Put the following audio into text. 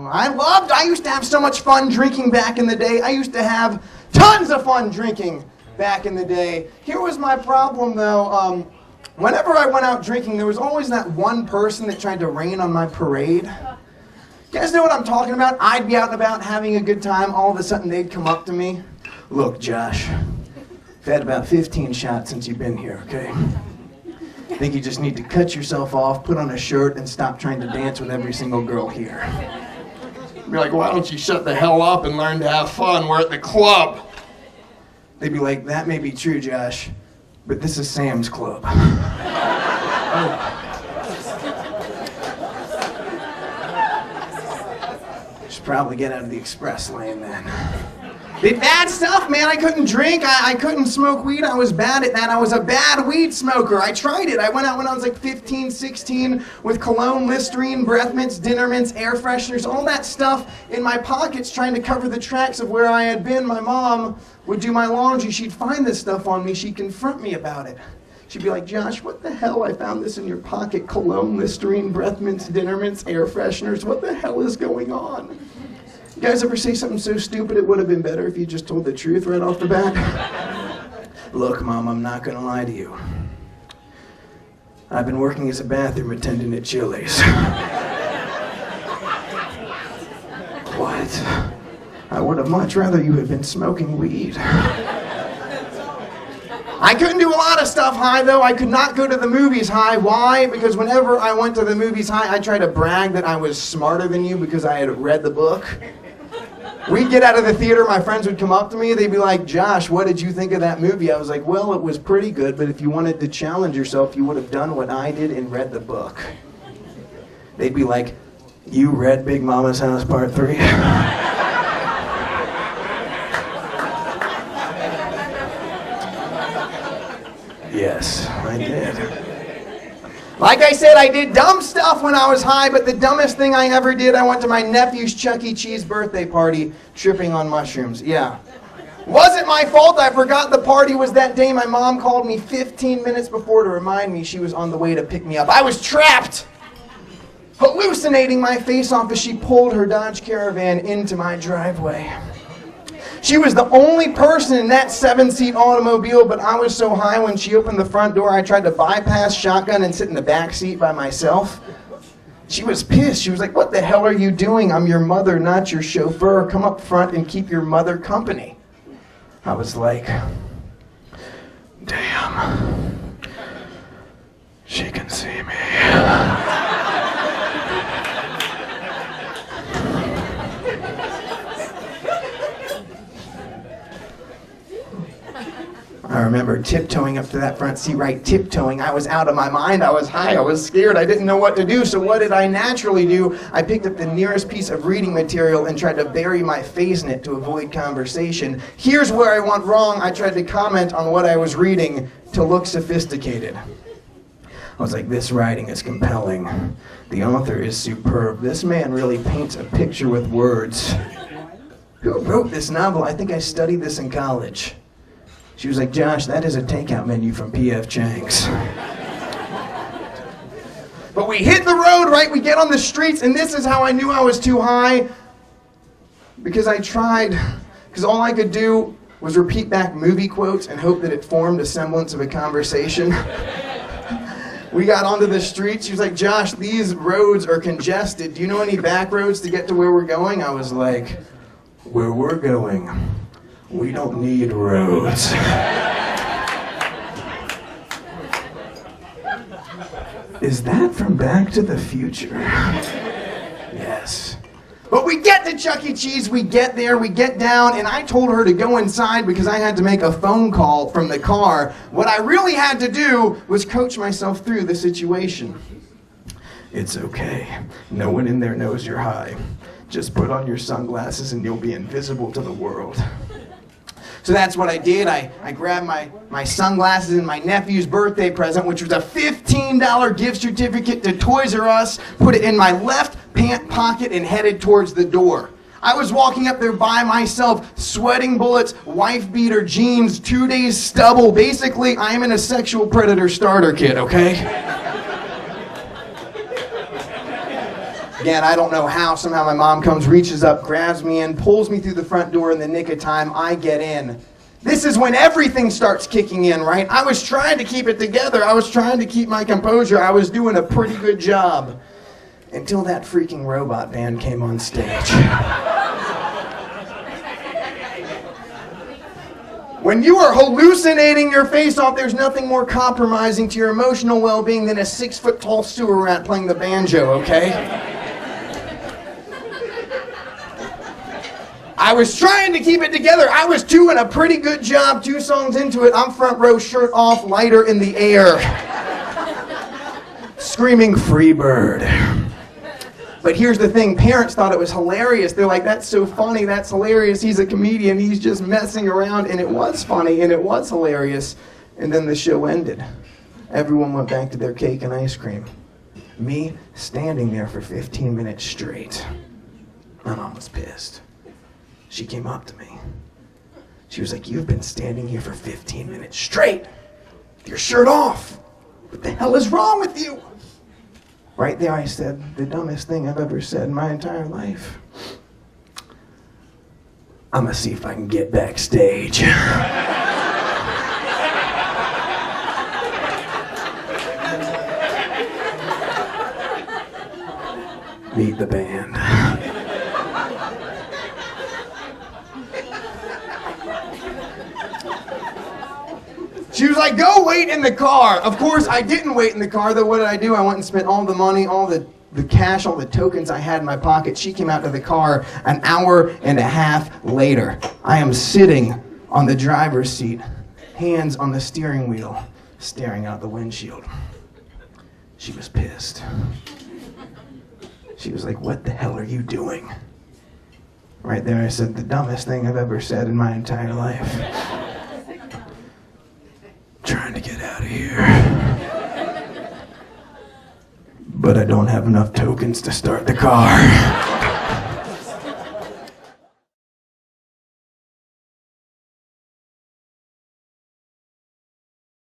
know. I used to have so much fun drinking back in the day. I used to have tons of fun drinking back in the day. Here was my problem though. Whenever I went out drinking, there was always that one person that tried to rain on my parade. You guys know what I'm talking about? I'd be out and about having a good time. All of a sudden they'd come up to me. Look, Josh, you've had about 15 shots since you've been here, okay? I think you just need to cut yourself off, put on a shirt, and stop trying to dance with every single girl here. I'd be like, why don't you shut the hell up and learn to have fun? We're at the club. They'd be like, that may be true, Josh, but this is Sam's club. Oh. Should probably get out of the express lane then. Bad stuff, man. I couldn't drink. I couldn't smoke weed. I was bad at that. I was a bad weed smoker. I tried it. I went out when I was like 15, 16 with cologne, Listerine, breath mints, dinner mints, air fresheners, all that stuff in my pockets trying to cover the tracks of where I had been. My mom would do my laundry. She'd find this stuff on me. She'd confront me about it. She'd be like, Josh, what the hell? I found this in your pocket. Cologne, Listerine, breath mints, dinner mints, air fresheners. What the hell is going on? You guys ever say something so stupid it would have been better if you just told the truth right off the bat? Look, Mom, I'm not gonna lie to you. I've been working as a bathroom attendant at Chili's. What? I would have much rather you had been smoking weed. I couldn't do a lot of stuff high, though. I could not go to the movies high. Why? Because whenever I went to the movies high, I tried to brag that I was smarter than you because I had read the book. We'd get out of the theater, my friends would come up to me, they'd be like, Josh, what did you think of that movie? I was like, well, it was pretty good, but if you wanted to challenge yourself, you would have done what I did and read the book. They'd be like, you read Big Mama's House Part 3? Yes, I did. Like I said, I did dumb stuff when I was high, but the dumbest thing I ever did, I went to my nephew's Chuck E. Cheese birthday party, tripping on mushrooms. Yeah. Wasn't my fault. I forgot the party was that day. My mom called me 15 minutes before to remind me she was on the way to pick me up. I was trapped, hallucinating my face off as she pulled her Dodge Caravan into my driveway. She was the only person in that 7-seat automobile, but I was so high when she opened the front door, I tried to bypass shotgun and sit in the back seat by myself. She was pissed. She was like, what the hell are you doing? I'm your mother, not your chauffeur. Come up front and keep your mother company. I was like, damn, she can see me. I remember tiptoeing up to that front seat, right, tiptoeing. I was out of my mind. I was high. I was scared. I didn't know what to do. So what did I naturally do? I picked up the nearest piece of reading material and tried to bury my face in it to avoid conversation. Here's where I went wrong. I tried to comment on what I was reading to look sophisticated. I was like, this writing is compelling. The author is superb. This man really paints a picture with words. Who wrote this novel? I think I studied this in college. She was like, Josh, that is a takeout menu from P.F. Chang's. But we hit the road, right? We get on the streets, and this is how I knew I was too high. Because all I could do was repeat back movie quotes and hope that it formed a semblance of a conversation. We got onto the streets. She was like, Josh, these roads are congested. Do you know any back roads to get to where we're going? I was like, where we're going, we don't need roads. Is that from Back to the Future? Yes. But we get to Chuck E. Cheese, we get there, we get down, and I told her to go inside because I had to make a phone call from the car. What I really had to do was coach myself through the situation. It's okay. No one in there knows you're high. Just put on your sunglasses and you'll be invisible to the world. So that's what I did. I grabbed my sunglasses and my nephew's birthday present, which was a $15 gift certificate to Toys R Us, put it in my left pant pocket and headed towards the door. I was walking up there by myself, sweating bullets, wife beater, jeans, 2 days stubble. Basically, I'm in a sexual predator starter kit, okay? Again, I don't know how. Somehow my mom comes, reaches up, grabs me in, pulls me through the front door in the nick of time. I get in. This is when everything starts kicking in, right? I was trying to keep it together. I was trying to keep my composure. I was doing a pretty good job. Until that freaking robot band came on stage. When you are hallucinating your face off, there's nothing more compromising to your emotional well-being than a 6-foot-tall sewer rat playing the banjo, okay? I was trying to keep it together. I was doing a pretty good job. 2 songs into it, I'm front row, shirt off, lighter in the air. Screaming, "Free bird." But here's the thing, parents thought it was hilarious. They're like, "That's so funny, that's hilarious, he's a comedian, he's just messing around." And it was funny, and it was hilarious. And then the show ended. Everyone went back to their cake and ice cream. Me standing there for 15 minutes straight. My mom was pissed. She came up to me. She was like, "You've been standing here for 15 minutes straight, with your shirt off. What the hell is wrong with you?" Right there I said the dumbest thing I've ever said in my entire life. "I'm gonna see if I can get backstage." Meet the band. She was like, "Go wait in the car." Of course, I didn't wait in the car, though. What did I do? I went and spent all the money, all the cash, all the tokens I had in my pocket. She came out to the car an hour and a half later. I am sitting on the driver's seat, hands on the steering wheel, staring out the windshield. She was pissed. She was like, "What the hell are you doing?" Right there I said the dumbest thing I've ever said in my entire life. Trying to get out of here. But I don't have enough tokens to start the car.